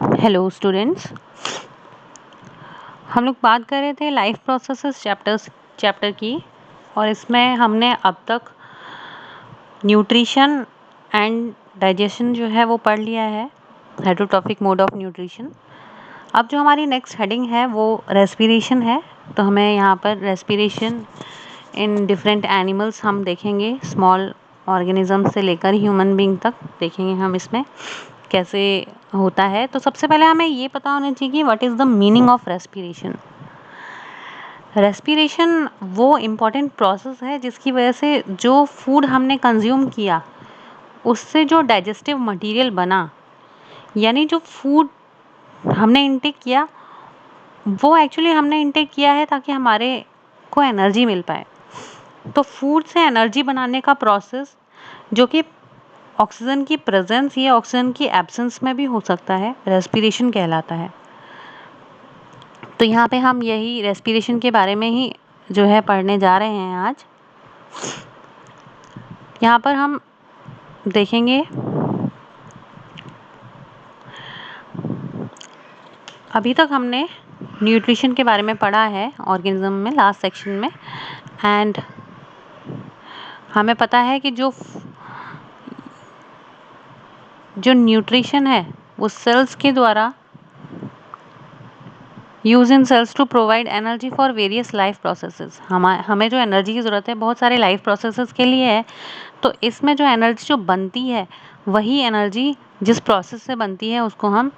Hello students. हम लोग बात कर रहे थे लाइफ प्रोसेसेस चैप्टर की, और इसमें हमने अब तक न्यूट्रिशन एंड डाइजेशन जो है वो पढ़ लिया है, हेटरोट्रॉफिक मोड ऑफ न्यूट्रिशन। अब जो हमारी नेक्स्ट हेडिंग है वो रेस्पिरेशन है। तो हमें यहाँ पर रेस्पिरेशन इन डिफरेंट एनिमल्स हम देखेंगे, स्मॉल ऑर्गेनिज्म से लेकर ह्यूमन बीइंग तक देखेंगे हम इसमें कैसे होता है। तो सबसे पहले हमें ये पता होना चाहिए कि what is the meaning of respiration. Respiration वो इम्पॉर्टेंट प्रोसेस है जिसकी वजह से जो फूड हमने कंज्यूम किया उससे जो डाइजेस्टिव मटेरियल बना, यानी जो फूड हमने इनटेक किया वो एक्चुअली हमने इनटेक किया है ताकि हमारे को एनर्जी मिल पाए। तो फूड से एनर्जी बनाने का प्रोसेस जो कि ऑक्सीजन की प्रेजेंस या ऑक्सीजन की एब्सेंस में भी हो सकता है, रेस्पिरेशन कहलाता है। तो यहाँ पे हम यही रेस्पिरेशन के बारे में ही जो है पढ़ने जा रहे हैं आज। यहाँ पर हम देखेंगे, अभी तक हमने न्यूट्रिशन के बारे में पढ़ा है ऑर्गेनिज्म में लास्ट सेक्शन में, एंड हमें पता है कि जो न्यूट्रिशन है वो सेल्स के द्वारा use in cells to provide energy for various life processes. हमें जो एनर्जी की ज़रूरत है बहुत सारे लाइफ प्रोसेसेस के लिए है। तो इसमें जो एनर्जी जो बनती है वही एनर्जी जिस प्रोसेस से बनती है उसको हम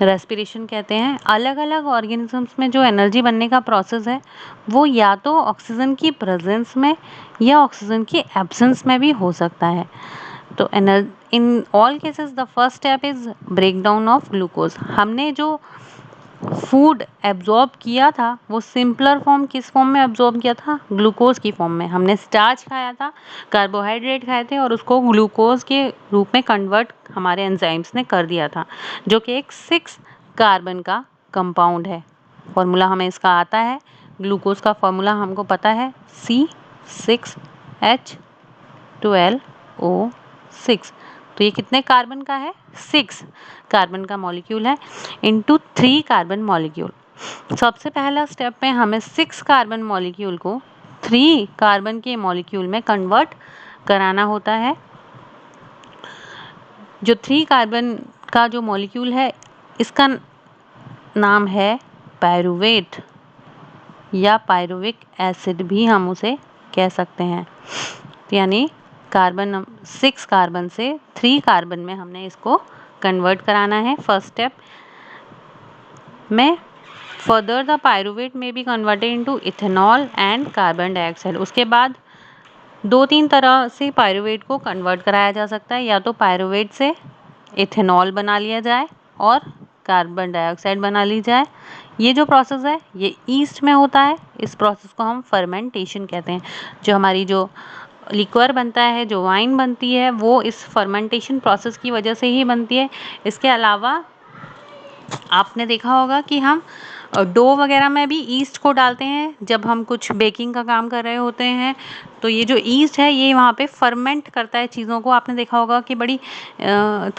रेस्पिरेशन कहते हैं। अलग अलग ऑर्गेनिजम्स में जो एनर्जी बनने का प्रोसेस है वो या तो ऑक्सीजन की प्रेजेंस में या ऑक्सीजन की एब्सेंस में भी हो सकता है। तो in all cases the first step is break down of glucose. हमने जो फूड एब्जॉर्ब किया था वो सिंपलर फॉर्म किस फॉर्म में एब्जॉर्ब किया था? ग्लूकोज की फॉर्म में। हमने स्टार्च खाया था, कार्बोहाइड्रेट खाए थे और उसको ग्लूकोज के रूप में कन्वर्ट हमारे एंजाइम्स ने कर दिया था, जो कि एक 6 कार्बन का कंपाउंड है। फॉर्मूला हमें इसका आता है, ग्लूकोज का फॉर्मूला हमको पता है C6H12O6। तो ये कितने कार्बन का है? 6 कार्बन का मॉलिक्यूल है इनटू 3 कार्बन मॉलिक्यूल। सबसे पहला स्टेप में हमें 6 कार्बन मॉलिक्यूल को 3 कार्बन के मॉलिक्यूल में कन्वर्ट कराना होता है। जो 3 कार्बन का जो मॉलिक्यूल है इसका नाम है पायरुवेट या पायरुविक एसिड भी हम उसे कह सकते हैं। यानी 6 कार्बन से 3 कार्बन में हमने इसको कन्वर्ट कराना है फर्स्ट स्टेप में। फर्दर द पायरुवेट में be converted into ethanol and carbon dioxide. उसके बाद 2-3 तरह से पायरुवेट को कन्वर्ट कराया जा सकता है, या तो पायरुवेट से इथेनॉल बना लिया जाए और कार्बन डाइऑक्साइड बना ली जाए। ये जो प्रोसेस है ये ईस्ट में होता है। इस प्रोसेस को हम फर्मेंटेशन कहते हैं। जो हमारी जो लिक्वर बनता है, जो वाइन बनती है, वो इस फर्मेंटेशन प्रोसेस की वजह से ही बनती है। इसके अलावा आपने देखा होगा कि हम डो वगैरह में भी ईस्ट को डालते हैं जब हम कुछ बेकिंग का काम कर रहे होते हैं। तो ये जो ईस्ट है ये वहाँ पे फर्मेंट करता है चीज़ों को। आपने देखा होगा कि बड़ी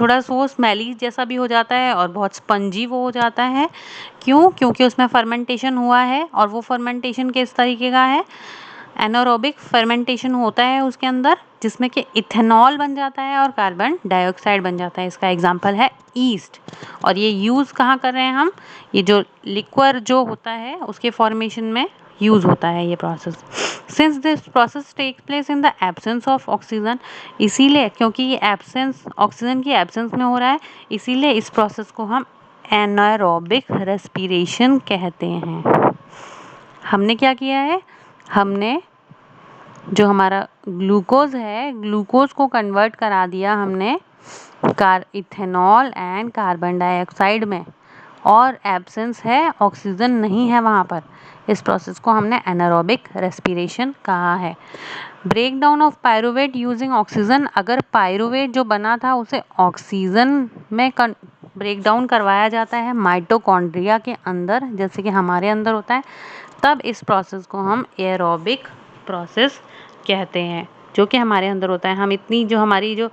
थोड़ा सा वो स्मेली जैसा भी हो जाता है और बहुत स्पंजी वो हो जाता है। क्यों? क्योंकि उसमें फर्मेंटेशन हुआ है, और वो फर्मेंटेशन किस तरीके का है? एनारोबिक फर्मेंटेशन होता है उसके अंदर, जिसमें कि इथेनॉल बन जाता है और कार्बन डाइऑक्साइड बन जाता है। इसका एग्जांपल है ईस्ट। और ये यूज़ कहाँ कर रहे हैं हम? ये जो लिक्वर जो होता है उसके फॉर्मेशन में यूज़ होता है ये process. Since this process take place in the absence of oxygen, इसीलिए क्योंकि ये एब्सेंस ऑक्सीजन की एब्सेंस में हो रहा है, इसीलिए इस प्रोसेस को हम एनारोबिक रेस्पिरेशन कहते हैं। हमने क्या किया है? हमने जो हमारा ग्लूकोज है, ग्लूकोज को कन्वर्ट करा दिया हमने इथेनॉल एंड कार्बन डाइऑक्साइड में, और एब्सेंस है, ऑक्सीजन नहीं है वहाँ पर। इस प्रोसेस को हमने एनारोबिक रेस्पिरेशन कहा है। Break down of pyruvate using oxygen, अगर पायरुवेट जो बना था उसे ऑक्सीजन में ब्रेक डाउन करवाया जाता है माइटोकॉन्ड्रिया के अंदर, जैसे कि हमारे अंदर होता है, तब इस प्रोसेस को हम एरोबिक प्रोसेस कहते हैं, जो कि हमारे अंदर होता है। हम इतनी जो हमारी जो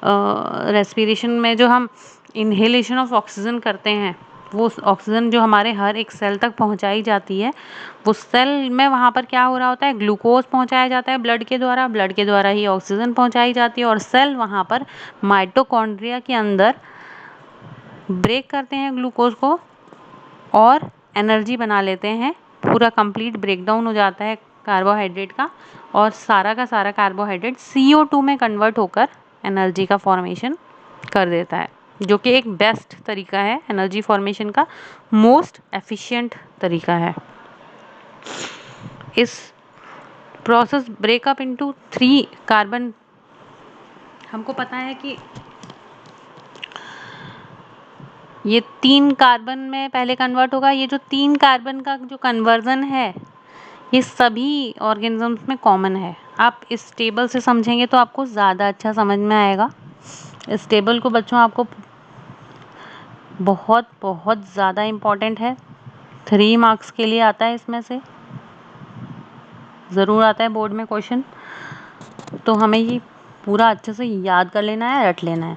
रेस्पिरेशन में जो हम इन्हेलेशन ऑफ ऑक्सीजन करते हैं, वो ऑक्सीजन जो हमारे हर एक सेल तक पहुंचाई जाती है, वो सेल में वहाँ पर क्या हो रहा होता है, ग्लूकोज पहुंचाया जाता है ब्लड के द्वारा ही ऑक्सीजन पहुंचाई जाती है, और सेल वहाँ पर माइटोकॉन्ड्रिया के अंदर ब्रेक करते हैं ग्लूकोज को और एनर्जी बना लेते हैं। पूरा कंप्लीट ब्रेकडाउन हो जाता है कार्बोहाइड्रेट का, और सारा का सारा कार्बोहाइड्रेट CO2 में कन्वर्ट होकर एनर्जी का फॉर्मेशन कर देता है, जो कि एक बेस्ट तरीका है एनर्जी फॉर्मेशन का, मोस्ट एफिशिएंट तरीका है। इस प्रोसेस ब्रेकअप इनटू 3 कार्बन, हमको पता है कि ये 3 कार्बन में पहले कन्वर्ट होगा। ये जो 3 कार्बन का जो कन्वर्जन है, ये सभी ऑर्गेनिजम्स में कॉमन है। आप इस टेबल से समझेंगे तो आपको ज़्यादा अच्छा समझ में आएगा। इस टेबल को बच्चों आपको बहुत बहुत ज़्यादा इम्पॉर्टेंट है, 3 मार्क्स के लिए आता है, इसमें से ज़रूर आता है बोर्ड में क्वेश्चन, तो हमें ये पूरा अच्छे से याद कर लेना है, रट लेना है।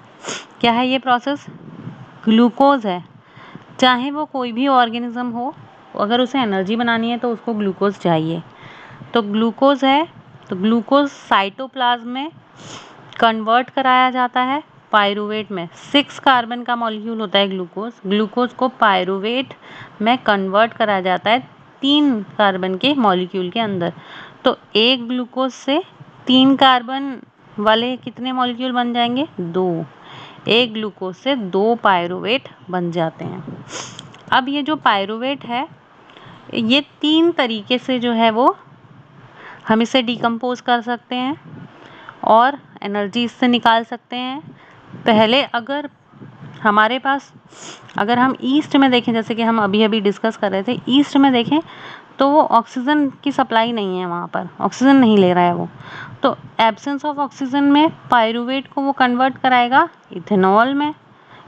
क्या है ये प्रोसेस? ग्लूकोज है। चाहे वो कोई भी ऑर्गेनिज्म हो, अगर उसे एनर्जी बनानी है तो उसको ग्लूकोज चाहिए। तो ग्लूकोज है, तो ग्लूकोज साइटोप्लाज्म में कन्वर्ट कराया जाता है पायरूवेट में। 6 कार्बन का मॉलिक्यूल होता है ग्लूकोज। ग्लूकोज को पायरूवेट में कन्वर्ट कराया जाता है 3 कार्बन के मॉलिक्यूल के अंदर। तो एक ग्लूकोज से 3 कार्बन वाले कितने मॉलिक्यूल बन जाएंगे? 2। एक ग्लूकोज से 2 पायरूवेट बन जाते हैं। अब ये जो पायरूवेट है, ये 3 तरीके से जो है वो हम इसे डिकम्पोज कर सकते हैं और एनर्जी इससे निकाल सकते हैं। पहले अगर हमारे पास, अगर हम ईस्ट में देखें, जैसे कि हम अभी अभी डिस्कस कर रहे थे, ईस्ट में देखें तो वो ऑक्सीजन की सप्लाई नहीं है, वहाँ पर ऑक्सीजन नहीं ले रहा है वो। तो एब्सेंस ऑफ ऑक्सीजन में पायरूवेट को वो कन्वर्ट कराएगा इथेनॉल में,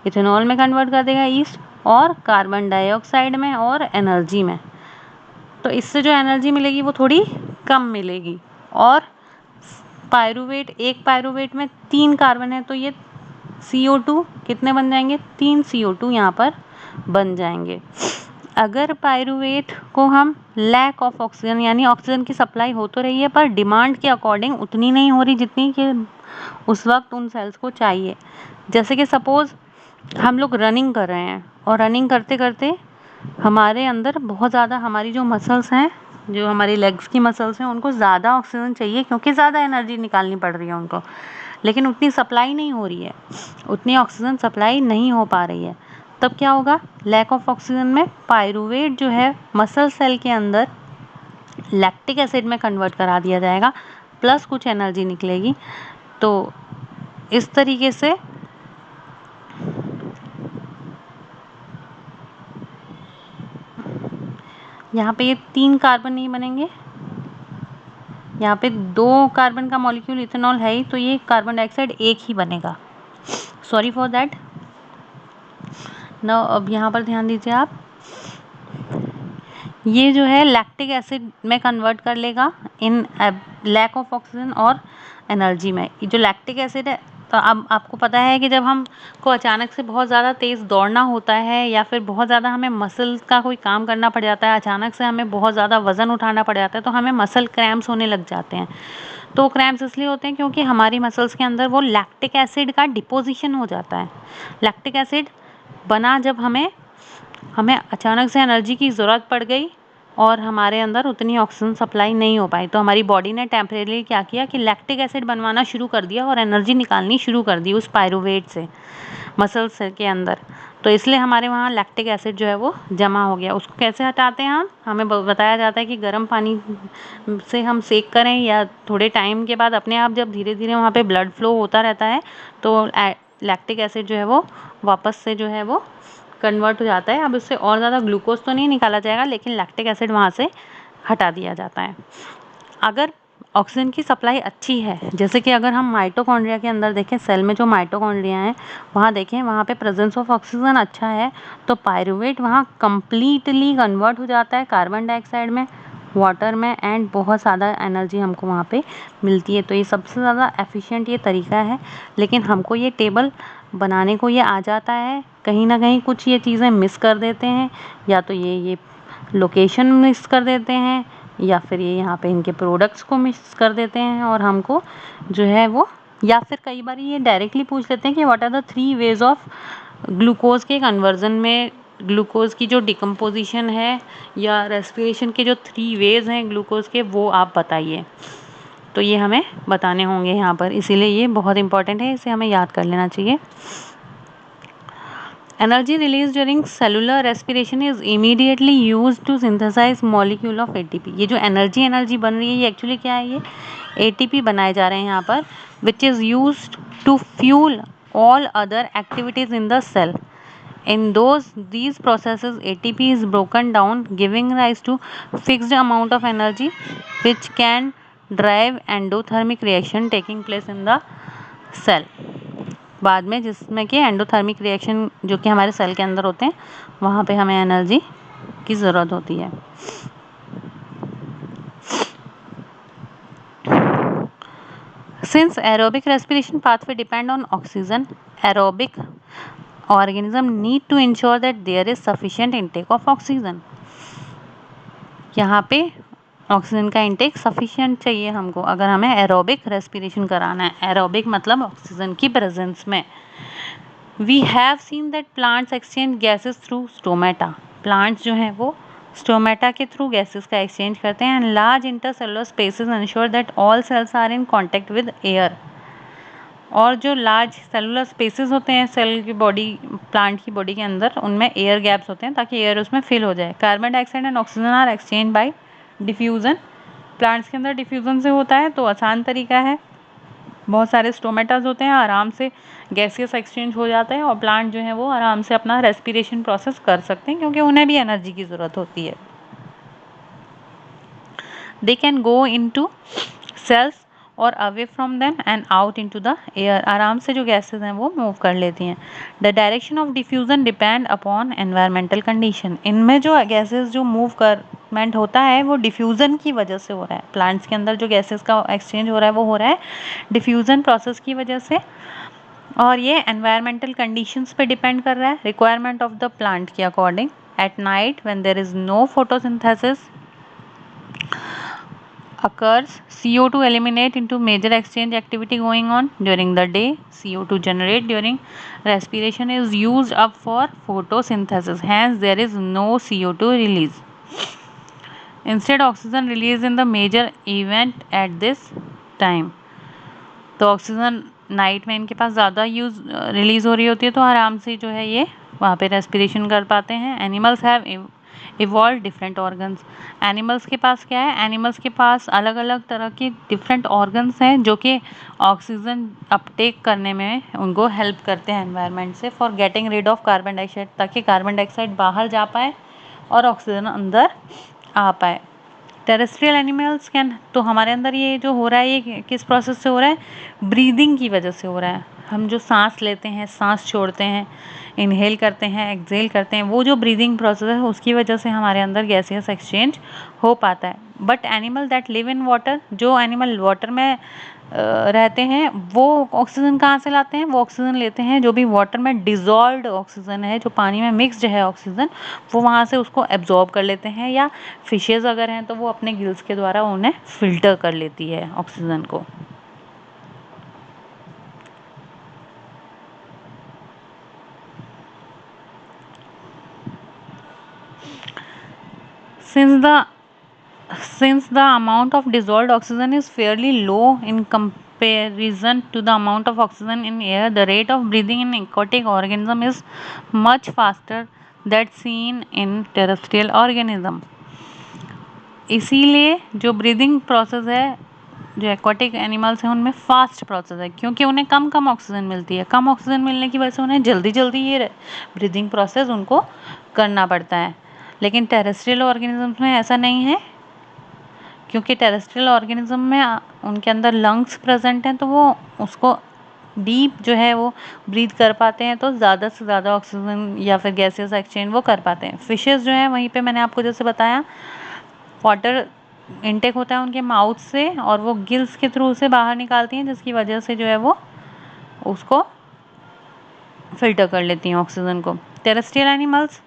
इथेनॉल में कन्वर्ट कर देगा ईस्ट, और कार्बन डाइऑक्साइड में और एनर्जी में। तो इससे जो एनर्जी मिलेगी वो थोड़ी कम मिलेगी। और पायरूवेट, एक पायरूवेट में 3 कार्बन है, तो ये CO2 कितने बन जाएंगे? 3 CO2 यहाँ पर बन जाएंगे। अगर पायरूवेट को हम लैक ऑफ ऑक्सीजन, यानी ऑक्सीजन की सप्लाई हो तो रही है पर डिमांड के अकॉर्डिंग उतनी नहीं हो रही जितनी कि उस वक्त उन सेल्स को चाहिए। जैसे कि सपोज हम लोग रनिंग कर रहे हैं और रनिंग करते करते हमारे अंदर बहुत ज़्यादा, हमारी जो मसल्स हैं, जो हमारी लेग्स की मसल्स हैं, उनको ज़्यादा ऑक्सीजन चाहिए क्योंकि ज़्यादा एनर्जी निकालनी पड़ रही है उनको, लेकिन उतनी सप्लाई नहीं हो रही है, उतनी ऑक्सीजन सप्लाई नहीं हो पा रही है। तब क्या होगा? लैक ऑफ ऑक्सीजन में पायरूवेट जो है मसल सेल के अंदर लैक्टिक एसिड में कन्वर्ट करा दिया जाएगा, प्लस कुछ एनर्जी निकलेगी। तो इस तरीके से यहाँ पे ये 3 कार्बन नहीं बनेंगे, यहाँ पे 2 कार्बन का मॉलिक्यूल इथेनॉल है ही, तो ये कार्बन डाइऑक्साइड एक ही बनेगा। Sorry for that. नाउ अब यहाँ पर ध्यान दीजिए आप, ये जो है लैक्टिक एसिड में कन्वर्ट कर लेगा इन लैक ऑफ ऑक्सीजन और एनर्जी में। ये जो लैक्टिक एसिड है, तो अब आपको पता है कि जब हम को अचानक से बहुत ज़्यादा तेज़ दौड़ना होता है, या फिर बहुत ज़्यादा हमें मसल्स का कोई काम करना पड़ जाता है, अचानक से हमें बहुत ज़्यादा वज़न उठाना पड़ जाता है, तो हमें मसल क्रैम्प्स होने लग जाते हैं। तो क्रैम्प्स इसलिए होते हैं क्योंकि हमारी मसल्स के अंदर वो लैक्टिक एसिड का डिपोजिशन हो जाता है। लैक्टिक एसिड बना जब हमें अचानक से एनर्जी की ज़रूरत पड़ गई और हमारे अंदर उतनी ऑक्सीजन सप्लाई नहीं हो पाई, तो हमारी बॉडी ने टेम्परेरी क्या किया कि लैक्टिक एसिड बनवाना शुरू कर दिया और एनर्जी निकालनी शुरू कर दी उस पायरूवेट से मसल्स के अंदर। तो इसलिए हमारे वहाँ लैक्टिक एसिड जो है वो जमा हो गया। उसको कैसे हटाते हैं हम? हमें बताया जाता है कि गर्म पानी से हम सेक करें, या थोड़े टाइम के बाद अपने आप जब धीरे धीरे वहाँ पे ब्लड फ्लो होता रहता है, तो लैक्टिक एसिड जो है वो वापस से जो है वो कन्वर्ट हो जाता है। अब उससे और ज़्यादा ग्लूकोज तो नहीं निकाला जाएगा, लेकिन लैक्टिक एसिड वहाँ से हटा दिया जाता है। अगर ऑक्सीजन की सप्लाई अच्छी है, जैसे कि अगर हम माइटोकॉन्ड्रिया के अंदर देखें, सेल में जो माइटोकॉन्ड्रिया हैं वहाँ देखें, वहाँ पे प्रेजेंस ऑफ ऑक्सीजन अच्छा है, तो पायरूवेट वहाँ कंप्लीटली कन्वर्ट हो जाता है कार्बन डाइऑक्साइड में, वाटर में, एंड बहुत ज़्यादा एनर्जी हमको वहाँ पे मिलती है। तो ये सबसे ज़्यादा एफिशिएंट ये तरीका है। लेकिन हमको ये टेबल बनाने को ये आ जाता है, कहीं ना कहीं कुछ ये चीज़ें मिस कर देते हैं, या तो ये लोकेशन मिस कर देते हैं, या फिर ये यहाँ पे इनके प्रोडक्ट्स को मिस कर देते हैं, और हमको जो है वो, या फिर कई बार ये डायरेक्टली पूछ लेते हैं कि what are the 3 ways of glucose के कन्वर्जन में, ग्लूकोज की जो डिकम्पोजिशन है या रेस्पिरेशन के जो 3 वेज हैं ग्लूकोज के, वो आप बताइए। तो ये हमें बताने होंगे यहाँ पर, इसीलिए ये बहुत इंपॉर्टेंट है, इसे हमें याद कर लेना चाहिए। Energy release during cellular respiration is immediately use to synthesize molecule of ATP. ये जो एनर्जी बन रही है, ये एक्चुअली क्या है, ये एटीपी बनाए जा रहे हैं यहाँ पर, which is use to fuel all other activities in the cell. In these processes, ATP is broken down, giving rise to fixed amount of energy, which can drive endothermic reaction taking place in the cell. बाद में जिसमें कि endothermic reaction जो कि हमारे cell के अंदर होते हैं, वहाँ पे हमें एनर्जी की ज़रूरत होती है। Since aerobic respiration pathway depend on oxygen, aerobic organism need to ensure that there is sufficient intake of oxygen. यहाँ पे ऑक्सीजन का इंटेक सफिशिएंट चाहिए हमको, अगर हमें एरोबिक रेस्पिरेशन कराना है। एरोबिक मतलब ऑक्सीजन की प्रेजेंस में। We have seen that plants exchange gases through stomata. Plants जो हैं वो स्टोमेटा के थ्रू गैसेस का एक्सचेंज करते हैं। And large intercellular spaces ensure that all cells are in contact with air. और जो लार्ज सेलुलर स्पेसेस होते हैं सेल की बॉडी, प्लांट की बॉडी के अंदर, उनमें एयर गैप्स होते हैं ताकि एयर उसमें फिल हो जाए। Carbon dioxide and oxygen are exchange by diffusion. Plants के अंदर डिफ्यूज़न से होता है, तो आसान तरीका है। बहुत सारे स्टोमेटाज होते हैं, आराम से गैसियस एक्सचेंज हो जाता है और प्लांट जो है वो आराम से अपना रेस्पिरेशन प्रोसेस कर सकते हैं, क्योंकि उन्हें भी एनर्जी की ज़रूरत होती है। They can go into cells और away from them and out into the air. आराम से जो गैसेज हैं वो मूव कर लेती हैं। The direction of diffusion depend upon environmental condition. इनमें जो गैसेज जो मूवमेंट होता है वो डिफ्यूज़न की वजह से हो रहा है। प्लांट्स के अंदर जो गैसेज का एक्सचेंज हो रहा है वो हो रहा है डिफ्यूज़न प्रोसेस की वजह से, और ये एनवायरमेंटल कंडीशंस पे डिपेंड कर रहा है, रिक्वायरमेंट ऑफ द प्लांट के according. At night when there is no photosynthesis occurs, CO2 eliminate into major exchange activity going on. During the day, CO2 generate during respiration is used up for photosynthesis. Hence, there is no CO2 release. Instead, oxygen release in the major event at this time. तो oxygen night में इनके पास ज़्यादा release हो रही होती है, तो आराम से जो है ये वहाँ पे रेस्पिरेशन कर पाते हैं। Animals have evolve different organs. Animals के पास क्या है, एनिमल्स के पास अलग अलग तरह के डिफरेंट ऑर्गन्स हैं जो कि ऑक्सीजन अपटेक करने में उनको हेल्प करते हैं एनवायरनमेंट से, for getting rid of carbon dioxide, ताकि कार्बन डाइऑक्साइड बाहर जा पाए और ऑक्सीजन अंदर आ पाए। टेरेस्ट्रियल एनिमल्स कैन, तो हमारे अंदर ये जो हो रहा है ये किस प्रोसेस से हो रहा है, ब्रीदिंग की वजह से हो रहा है। हम जो सांस लेते हैं, सांस छोड़ते हैं, इनहेल करते हैं, एक्सहेल करते हैं, वो जो ब्रीदिंग प्रोसेस है उसकी वजह से हमारे अंदर गैसियस एक्सचेंज हो पाता है। But animal that live in water, जो एनिमल वाटर में रहते हैं वो ऑक्सीजन कहाँ से लाते हैं, वो ऑक्सीजन लेते हैं जो भी वाटर में डिज़ोल्व्ड ऑक्सीजन है, जो पानी में मिक्स्ड है ऑक्सीजन, वो वहाँ से उसको एब्जॉर्ब कर लेते हैं, या फिशेज़ अगर हैं तो वो अपने गिल्स के द्वारा उन्हें फिल्टर कर लेती है ऑक्सीजन को। Since the amount of dissolved oxygen is fairly low in comparison to the amount of oxygen in air, the rate of breathing in aquatic organism is much faster that seen in terrestrial organism. इसीलिए जो breathing process है जो aquatic animals हैं उनमें fast process है, क्योंकि उन्हें कम oxygen मिलती है। कम ऑक्सीजन मिलने की वजह से उन्हें जल्दी जल्दी ये ब्रीदिंग प्रोसेस उनको करना पड़ता है। लेकिन टेरेस्ट्रियल ऑर्गेनिजम्स में ऐसा नहीं है, क्योंकि टेरेस्ट्रियल ऑर्गेनिज्म में उनके अंदर लंग्स प्रेजेंट हैं, तो वो उसको डीप जो है वो ब्रीथ कर पाते हैं, तो ज़्यादा से ज़्यादा ऑक्सीजन या फिर गैसेस एक्सचेंज वो कर पाते हैं। फिशेस जो हैं वहीं पे मैंने आपको जैसे बताया, वाटर इनटेक होता है उनके माउथ से और वो गिल्स के थ्रू उसे बाहर निकालती हैं, जिसकी वजह से जो है वो उसको फिल्टर कर लेती हैं ऑक्सीजन को। Terrestrial animals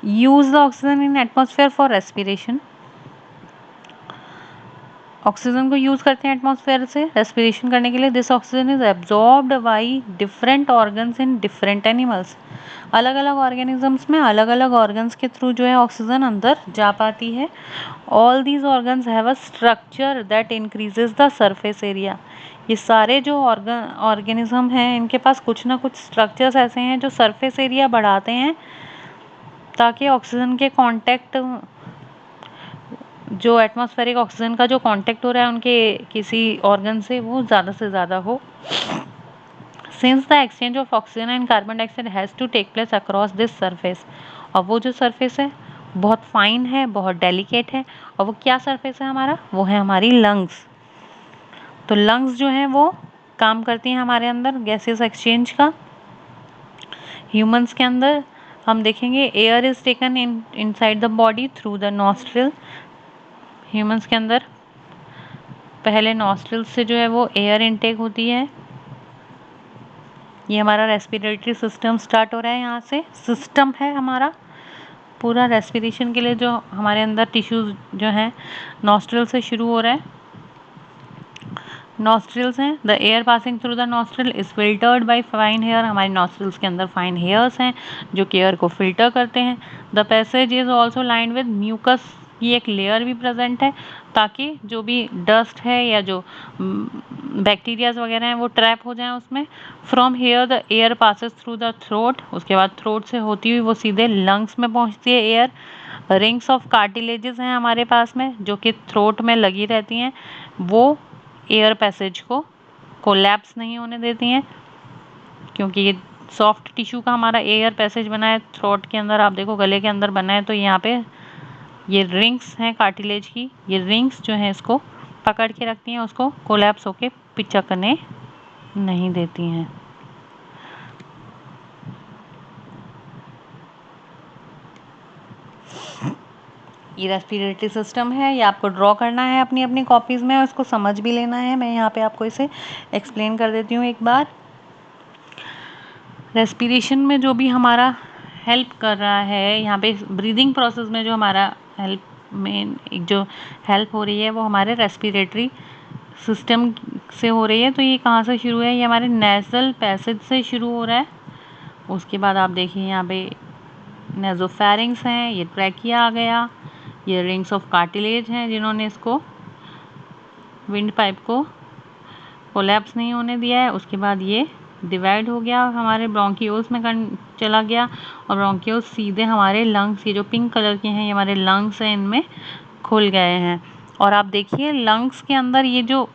use the oxygen in atmosphere for respiration, oxygen को यूज करते हैं एटमॉस्फेयर से रेस्पिरेशन करने के लिए। This oxygen is absorbed by different organs in different animals, अलग अलग ऑर्गेनिजम्स में अलग अलग ऑर्गन्स के थ्रू जो है ऑक्सीजन अंदर जा पाती है। All these organs have a structure that increases the surface area, ये सारे जो ऑर्गेनिज्म हैं इनके पास कुछ ना कुछ स्ट्रक्चर्स ऐसे हैं जो सरफेस एरिया बढ़ाते हैं ताकि ऑक्सीजन के कांटेक्ट, जो एटमॉस्फेरिक ऑक्सीजन का जो कांटेक्ट हो रहा है उनके किसी ऑर्गन से, वो ज़्यादा से ज़्यादा हो। Since the exchange of oxygen and carbon dioxide has to take place across this surface, और वो जो सरफेस है बहुत फाइन है, बहुत डेलिकेट है, और वो क्या सरफेस है हमारा, वो है हमारी लंग्स। तो लंग्स जो हैं वो काम करती हैं हमारे अंदर गैसेस एक्सचेंज का। ह्यूमंस के अंदर हम देखेंगे air is taken inside the body through the nostril. Humans के अंदर पहले नॉस्ट्रिल से जो है वो एयर इनटेक होती है, ये हमारा रेस्पिरेटरी सिस्टम स्टार्ट हो रहा है, यहाँ से सिस्टम है हमारा पूरा रेस्पिरेशन के लिए, जो हमारे अंदर टिश्यूज जो हैं नॉस्ट्रिल से शुरू हो रहा है। नॉस्ट्रिल्स हैं, the air passing through the nostril is filtered by fine hair, हमारे नॉस्ट्रिल्स के अंदर फाइन हेयर्स हैं जो कि एयर को फिल्टर करते हैं। The passage is also lined with mucus, ये एक लेयर भी प्रेजेंट है ताकि जो भी डस्ट है या जो बैक्टीरियाज वगैरह हैं वो ट्रैप हो जाएं उसमें। From here the air passes through the throat, उसके बाद थ्रोट से होती हुई वो सीधे लंग्स में पहुंचती है एयर। रिंग्स ऑफ कार्टिलेजेस हैं हमारे पास में जो कि थ्रोट में लगी रहती हैं, वो एयर पैसेज को कोलैप्स नहीं होने देती हैं, क्योंकि ये सॉफ्ट टिश्यू का हमारा एयर पैसेज बना है थ्रोट के अंदर, आप देखो गले के अंदर बना है, तो यहाँ पे ये रिंग्स हैं कार्टिलेज की, ये रिंग्स जो हैं इसको पकड़ के रखती हैं, उसको कोलैप्स होके पिचकने नहीं देती हैं। ये रेस्पिरेटरी सिस्टम है, ये आपको ड्रॉ करना है अपनी अपनी कॉपीज़ में और इसको समझ भी लेना है। मैं यहाँ पे आपको इसे एक्सप्लेन कर देती हूँ एक बार। रेस्पिरेशन में जो भी हमारा हेल्प कर रहा है, यहाँ पे ब्रीदिंग प्रोसेस में जो हमारा हेल्प में एक जो हेल्प हो रही है वो हमारे रेस्पिरेटरी सिस्टम से हो रही है। तो ये कहाँ से शुरू है, ये हमारे नेज़ल पैसेज से शुरू हो रहा है। उसके बाद आप देखिए यहाँ पे नेज़ोफेरिंग्स हैं, ये ट्रैकिया आ गया, ये रिंग्स ऑफ कार्टिलेज हैं जिन्होंने इसको विंड पाइप को कोलैप्स नहीं होने दिया है। उसके बाद ये डिवाइड हो गया हमारे ब्रोंकियोल्स में चला गया, और ब्रोंकियोल्स सीधे हमारे लंग्स, ये जो पिंक कलर के हैं ये हमारे लंग्स हैं, इनमें खुल गए हैं। और आप देखिए लंग्स के अंदर ये जो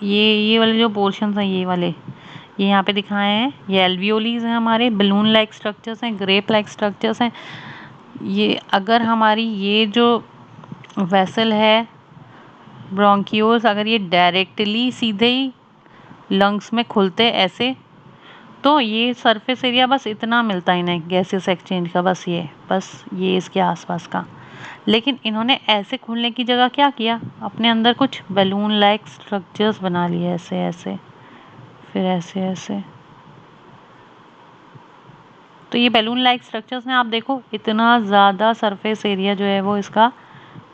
ये वाले जो पोर्शंस हैं, ये वाले ये यहाँ पे दिखाए हैं, ये एल्वियोलीज हैं हमारे, बलून लाइक स्ट्रक्चर्स हैं, ग्रेप लाइक स्ट्रक्चर्स हैं। ये अगर हमारी ये जो वेसल है ब्रोंकियोल्स, अगर ये डायरेक्टली सीधे ही लंग्स में खुलते ऐसे, तो ये सरफेस एरिया बस इतना मिलता ही नहीं गैसेस एक्सचेंज का, बस ये इसके आसपास का। लेकिन इन्होंने ऐसे खुलने की जगह क्या किया, अपने अंदर कुछ बैलून लाइक स्ट्रक्चर्स बना लिए, ऐसे ऐसे फिर ऐसे ऐसे। तो ये बैलून लाइक स्ट्रक्चर्स ने आप देखो इतना ज़्यादा सरफेस एरिया जो है वो इसका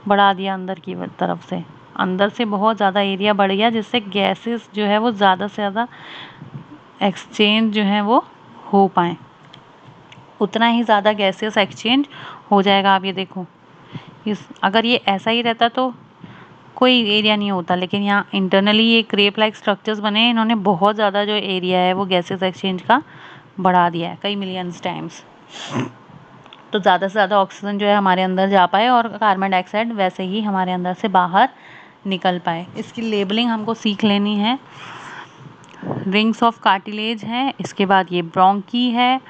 बढ़ा दिया अंदर की तरफ से, अंदर से बहुत ज़्यादा एरिया बढ़ गया, जिससे गैसेस जो है वो ज़्यादा से ज़्यादा एक्सचेंज जो है वो हो पाए, उतना ही ज़्यादा गैसेस एक्सचेंज हो जाएगा। आप ये देखो अगर ये ऐसा ही रहता तो कोई एरिया नहीं होता, लेकिन यहाँ इंटरनली ये क्रेप लाइक स्ट्रक्चर्स बने, इन्होंने बहुत ज़्यादा जो एरिया है वो गैसेस एक्सचेंज का बढ़ा दिया है कई मिलियंस टाइम्स, तो ज़्यादा से ज़्यादा ऑक्सीजन जो है हमारे अंदर जा पाए और कार्बन डाइऑक्साइड वैसे ही हमारे अंदर से बाहर निकल पाए। इसकी लेबलिंग हमको सीख लेनी है। रिंग्स ऑफ कार्टिलेज है, इसके बाद ये ब्रोंकी है,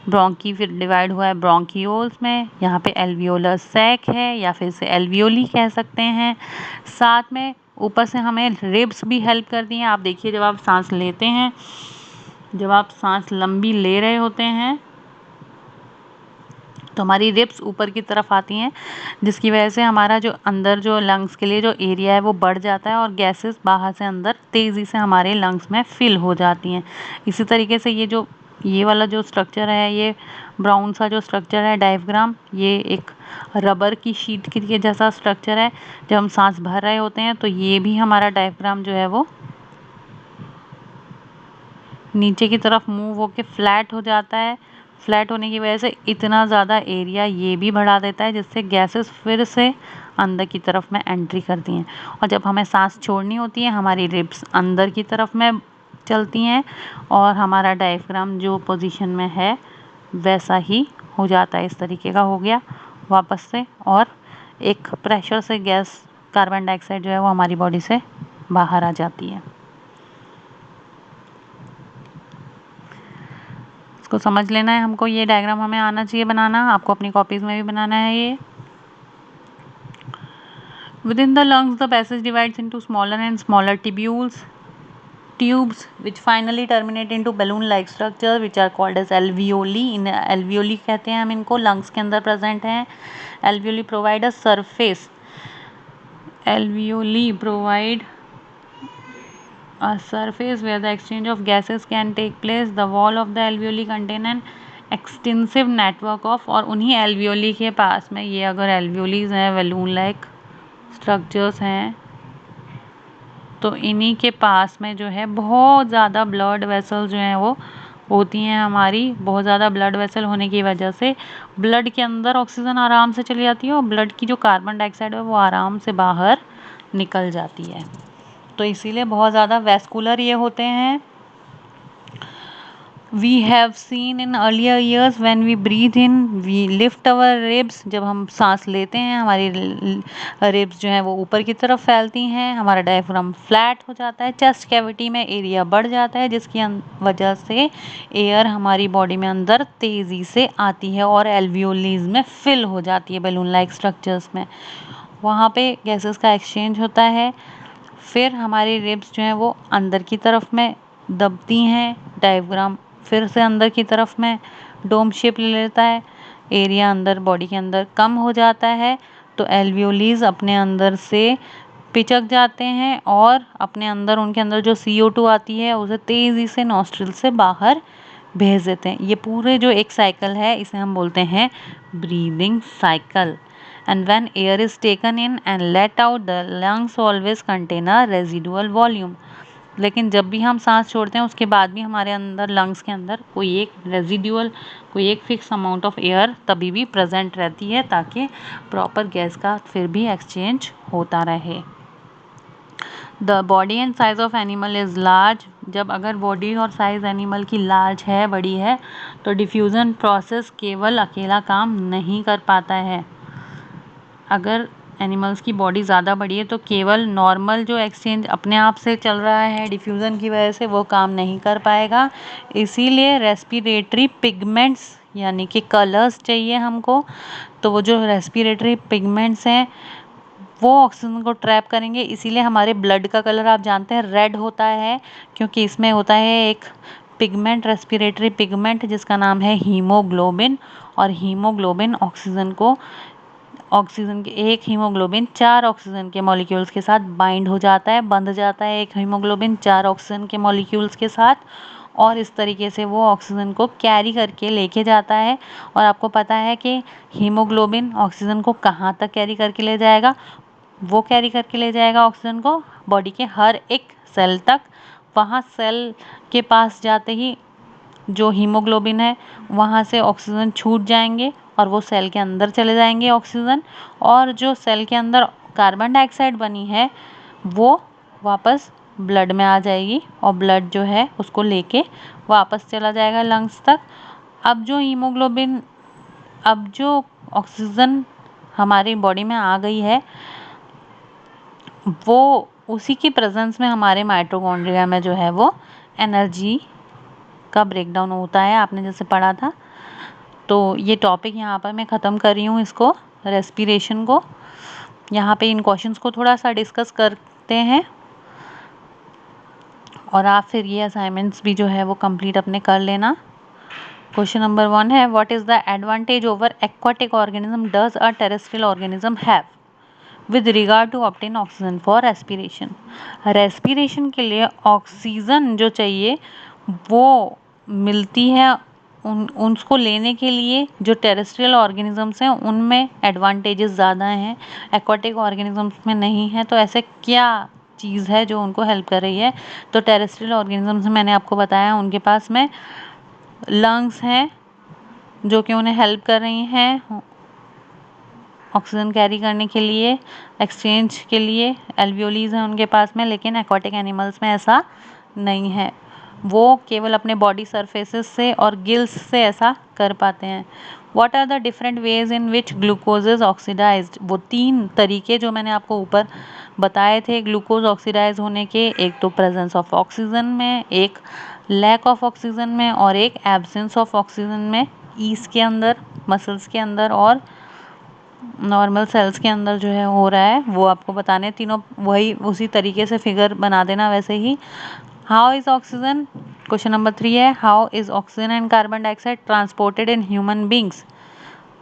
ब्रोंकी फिर डिवाइड हुआ है ब्रोंकियोल्स में, यहाँ पे एल्वियोलर सैक है या फिर से एल्वियोली कह सकते हैं। साथ में ऊपर से हमें रिब्स भी हेल्प करती हैं। आप देखिए जब आप सांस लेते हैं, जब आप सांस लंबी ले रहे होते हैं तो हमारी रिब्स ऊपर की तरफ आती हैं, जिसकी वजह से हमारा जो अंदर जो लंग्स के लिए जो एरिया है वो बढ़ जाता है और गैसेस बाहर से अंदर तेज़ी से हमारे लंग्स में फिल हो जाती हैं। इसी तरीके से ये जो ये वाला जो स्ट्रक्चर है, ये ब्राउन सा जो स्ट्रक्चर है डायफ्राम, ये एक रबर की शीट के जैसा स्ट्रक्चर है। जब हम सांस भर रहे होते हैं तो ये भी हमारा डायफ्राम जो है वो नीचे की तरफ मूव होके फ्लैट हो जाता है। फ्लैट होने की वजह से इतना ज़्यादा एरिया ये भी बढ़ा देता है, जिससे गैसेस फिर से अंदर की तरफ में एंट्री करती हैं। और जब हमें सांस छोड़नी होती है, हमारी रिब्स अंदर की तरफ में चलती हैं और हमारा डायफ्राम जो पोजीशन में है वैसा ही हो जाता है। इस तरीके का हो गया वापस से, और एक प्रेशर से गैस कार्बन डाइऑक्साइड जो है वो हमारी बॉडी से बाहर आ जाती है। इसको समझ लेना है हमको, ये डायग्राम हमें आना चाहिए बनाना, आपको अपनी कॉपीज में भी बनाना है ये। Within the lungs, the passage divides into smaller and smaller tubes which finally terminate into balloon-like structure which are called as alveoli. In alveoli कहते हैं हम इनको, lungs के अंदर present हैं। Alveoli provide a surface. Alveoli provide a surface where the exchange of gases can take place. The wall of the alveoli contain an extensive network of, और उन्हीं alveoli के पास में, ये अगर alveolis हैं, balloon like structures हैं, तो इन्हीं के पास में जो है बहुत ज़्यादा ब्लड वेसल जो हैं वो होती हैं हमारी। बहुत ज़्यादा ब्लड वेसल होने की वजह से ब्लड के अंदर ऑक्सीजन आराम से चली जाती है और ब्लड की जो कार्बन डाइऑक्साइड है वो आराम से बाहर निकल जाती है। तो इसीलिए बहुत ज़्यादा वैस्कुलर ये होते हैं। We have seen in earlier years when we breathe in, we lift our ribs. जब हम सांस लेते हैं हमारी रिब्स जो हैं वो ऊपर की तरफ फैलती हैं, हमारा डायफ्राम फ्लैट हो जाता है, चेस्ट कैविटी में एरिया बढ़ जाता है, जिसकी वजह से एयर हमारी बॉडी में अंदर तेज़ी से आती है और एल्वियोलीज में फिल हो जाती है बैलून लाइक स्ट्रक्चर्स में। वहाँ पे गैसेस का एक्सचेंज होता है, फिर हमारी रिब्स जो हैं वो अंदर की तरफ में दबती हैं, डायफ्राम फिर से अंदर की तरफ में डोम शेप ले लेता है, एरिया अंदर बॉडी के अंदर कम हो जाता है, तो एल्वियोलीज अपने अंदर से पिचक जाते हैं और अपने अंदर, उनके अंदर जो CO2 आती है उसे तेज़ी से नॉस्ट्रिल से बाहर भेज देते हैं। ये पूरे जो एक साइकिल है इसे हम बोलते हैं breathing cycle. And when air is taken in and let out, the lungs always contain a residual volume. लेकिन जब भी हम सांस छोड़ते हैं उसके बाद भी हमारे अंदर लंग्स के अंदर कोई एक रेजिडुअल, कोई एक फिक्स अमाउंट ऑफ एयर तभी भी प्रेजेंट रहती है, ताकि प्रॉपर गैस का फिर भी एक्सचेंज होता रहे। The body and size of animal is large. जब अगर बॉडी और साइज एनिमल की लार्ज है, बड़ी है, तो डिफ्यूज़न प्रोसेस केवल अकेला काम नहीं कर पाता है। अगर एनिमल्स की बॉडी ज़्यादा बड़ी है तो केवल नॉर्मल जो एक्सचेंज अपने आप से चल रहा है डिफ्यूज़न की वजह से वो काम नहीं कर पाएगा। इसीलिए रेस्पिरेटरी पिगमेंट्स यानी कि कलर्स चाहिए हमको। तो वो जो रेस्पिरेटरी पिगमेंट्स हैं वो ऑक्सीजन को ट्रैप करेंगे। इसीलिए हमारे ब्लड का कलर आप जानते हैं रेड होता है, क्योंकि इसमें होता है एक पिगमेंट, रेस्पिरेटरी पिगमेंट, जिसका नाम है हीमोग्लोबिन। और हीमोग्लोबिन ऑक्सीजन के एक हीमोग्लोबिन 4 ऑक्सीजन के मॉलिक्यूल्स के साथ बाइंड हो जाता है, बंध जाता है एक हीमोग्लोबिन 4 ऑक्सीजन के मॉलिक्यूल्स के साथ, और इस तरीके से वो ऑक्सीजन को कैरी करके लेके जाता है। और आपको पता है कि हीमोग्लोबिन ऑक्सीजन को कहाँ तक कैरी करके ले जाएगा? वो कैरी करके ले जाएगा ऑक्सीजन को बॉडी के हर एक सेल तक। वहाँ सेल के पास जाते ही जो हीमोग्लोबिन है वहाँ से ऑक्सीजन छूट जाएंगे और वो सेल के अंदर चले जाएंगे ऑक्सीजन, और जो सेल के अंदर कार्बन डाइऑक्साइड बनी है वो वापस ब्लड में आ जाएगी और ब्लड जो है उसको लेके वापस चला जाएगा लंग्स तक। अब जो ऑक्सीजन हमारी बॉडी में आ गई है वो उसी की प्रेजेंस में हमारे माइटोकॉन्ड्रिया में जो है वो एनर्जी का ब्रेकडाउन होता है, आपने जैसे पढ़ा था। तो ये टॉपिक यहाँ पर मैं ख़त्म कर रही हूँ, इसको रेस्पिरेशन को। यहाँ पे इन क्वेश्चंस को थोड़ा सा डिस्कस करते हैं और आप फिर ये असाइनमेंट्स भी जो है वो कंप्लीट अपने कर लेना। क्वेश्चन नंबर 1 है, what is the advantage over aquatic organism does a terrestrial organism have with regard to obtain oxygen for respiration? Respiration के लिए ऑक्सीजन जो चाहिए वो मिलती है उसको लेने के लिए जो टेरेस्ट्रियल ऑर्गेनिजम्स हैं उनमें एडवांटेजेस ज़्यादा हैं, एक्वाटिक ऑर्गेनिजम्स में नहीं है। तो ऐसे क्या चीज़ है जो उनको हेल्प कर रही है? तो टेरेस्ट्रियल ऑर्गेनिजम्स मैंने आपको बताया उनके पास में लंग्स हैं जो कि उन्हें हेल्प कर रही हैं ऑक्सीजन कैरी करने के लिए, एक्सचेंज के लिए। एल्वियोलीज हैं उनके पास में, लेकिन एक्वाटिक एनिमल्स में ऐसा नहीं है, वो केवल अपने बॉडी सरफेसेस से और गिल्स से ऐसा कर पाते हैं। What are the different ways in which glucose is oxidized? वो 3 तरीके जो मैंने आपको ऊपर बताए थे ग्लूकोज ऑक्सीडाइज होने के, एक तो प्रेजेंस ऑफ ऑक्सीजन में, एक लैक ऑफ ऑक्सीजन में और एक एब्सेंस ऑफ ऑक्सीजन में, ईस के अंदर, मसल्स के अंदर और नॉर्मल सेल्स के अंदर जो है हो रहा है, वो आपको बताने तीनों वही उसी तरीके से फिगर बना देना वैसे ही। How is oxygen, question number 3 है, how is oxygen and carbon dioxide transported in human beings?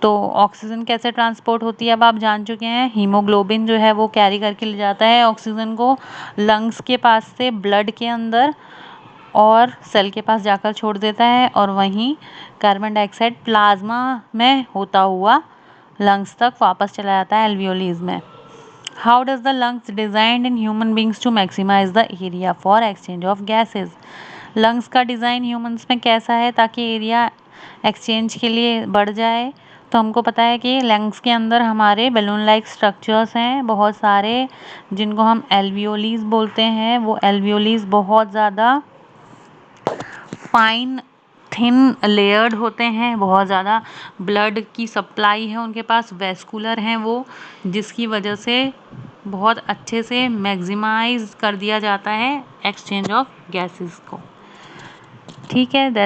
तो ऑक्सीजन कैसे ट्रांसपोर्ट होती है अब आप जान चुके हैं। हीमोग्लोबिन जो है वो कैरी करके ले जाता है ऑक्सीजन को लंग्स के पास से ब्लड के अंदर और सेल के पास जाकर छोड़ देता है, और वहीं कार्बन डाइऑक्साइड प्लाज्मा में होता हुआ लंग्स तक वापस चला जाता है एल्वियोलीज में। How does the lungs designed in human beings to maximize the area for exchange of gases? Lungs का डिज़ाइन ह्यूमंस में कैसा है ताकि एरिया एक्सचेंज के लिए बढ़ जाए? तो हमको पता है कि लंग्स के अंदर हमारे बैलून लाइक स्ट्रक्चर्स हैं बहुत सारे, जिनको हम एल्वियोलीज बोलते हैं। वो एल्वियोलीज बहुत ज़्यादा फाइन थिन लेयर्ड होते हैं, बहुत ज़्यादा ब्लड की सप्लाई है उनके पास, वेस्कुलर हैं वो, जिसकी वजह से बहुत अच्छे से मैक्सिमाइज कर दिया जाता है एक्सचेंज ऑफ गैसेस को। ठीक है, दैट